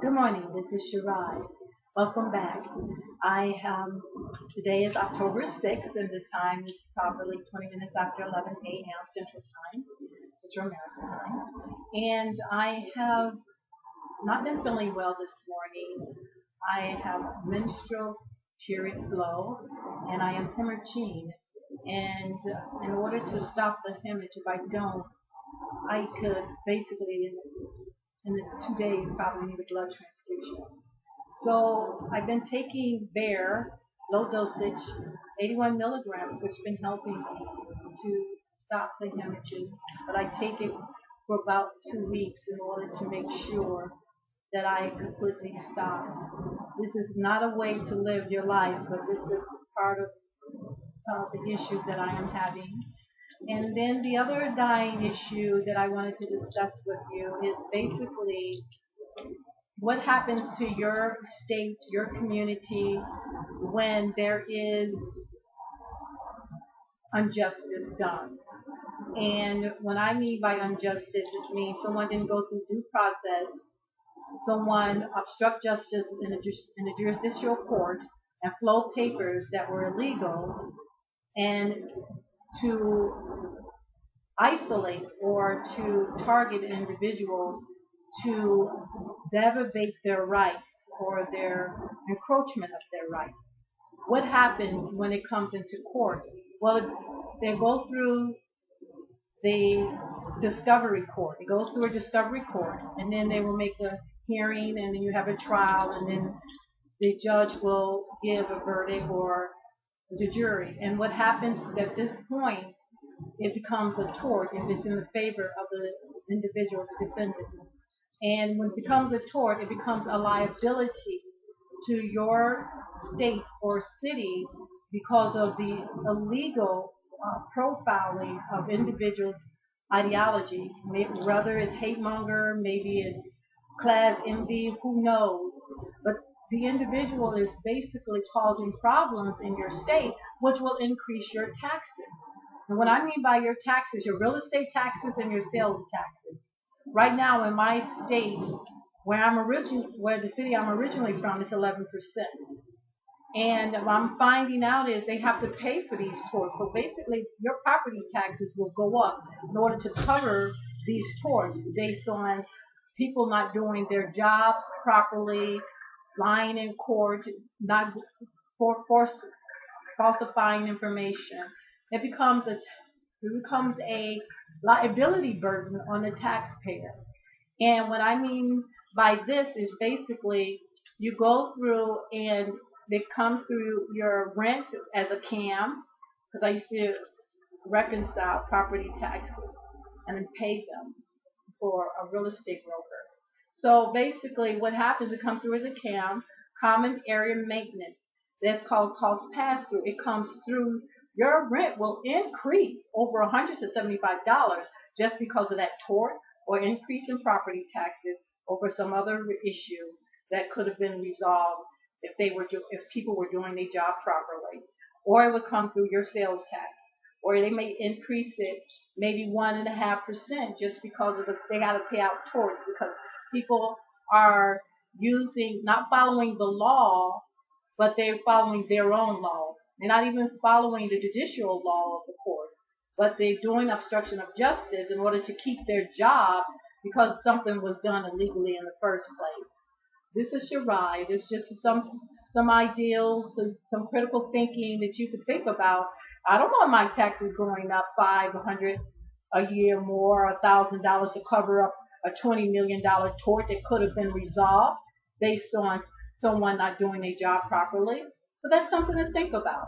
Good morning. This is Shirai. Welcome back. I Today is October 6th, and the time is probably 20 minutes after 11 a.m. Central Time, Central American Time. And I have not been feeling well this morning. I have menstrual period flow, and I am hemorrhaging. And in order to stop the hemorrhage, if I don't, I could basically in the 2 days probably need a blood transfusion. So I've been taking Bear, low dosage, 81 milligrams, which has been helping me to stop the hemorrhaging. But I take it for about 2 weeks in order to make sure that I completely stop. This is not a way to live your life, but this is part of the issues that I am having. And then the other dying issue that I wanted to discuss with you is basically what happens to your state, your community, when there is injustice done. And what I mean by injustice, it means someone didn't go through due process, someone obstruct justice in a judicial court and flow papers that were illegal, and to isolate or to target an individual to deprivate their rights or their encroachment of their rights. What happens when it comes into court? Well, they go through the discovery court. It goes through a discovery court, and then they will make a hearing, and then you have a trial, and then the judge will give a verdict or the jury. And what happens at this point, it becomes a tort if it's in the favor of the individual defendant. And when it becomes a tort, it becomes a liability to your state or city because of the illegal profiling of individuals' ideology. Whether it's hate monger, maybe it's class envy, who knows? But the individual is basically causing problems in your state, which will increase your taxes. And what I mean by your taxes, your real estate taxes and your sales taxes. Right now in my state, where the city I'm originally from, it's 11%. And what I'm finding out is they have to pay for these torts. So basically, your property taxes will go up in order to cover these torts based on people not doing their jobs properly, lying in court, not falsifying information. It becomes a liability burden on the taxpayer. And what I mean by this is basically you go through and it comes through your rent as a CAM, because I used to reconcile property taxes and then pay them for a real estate broker. So basically what happens, it comes through as a CAM, common area maintenance. That's called cost pass-through. It comes through. Your rent will increase over $100 to $75 just because of that tort or increase in property taxes over some other issues that could have been resolved if people were doing their job properly. Or it would come through your sales tax, or they may increase it maybe 1.5% just because they got to pay out torts because people are not following the law, but they're following their own law. They're not even following the judicial law of the court, but they're doing obstruction of justice in order to keep their job because something was done illegally in the first place. This is Shirai. It's just some ideals, some critical thinking that you could think about. I don't want my taxes going up $500 a year more, $1,000 to cover up a $20 million tort that could have been resolved based on someone not doing their job properly. So that's something to think about.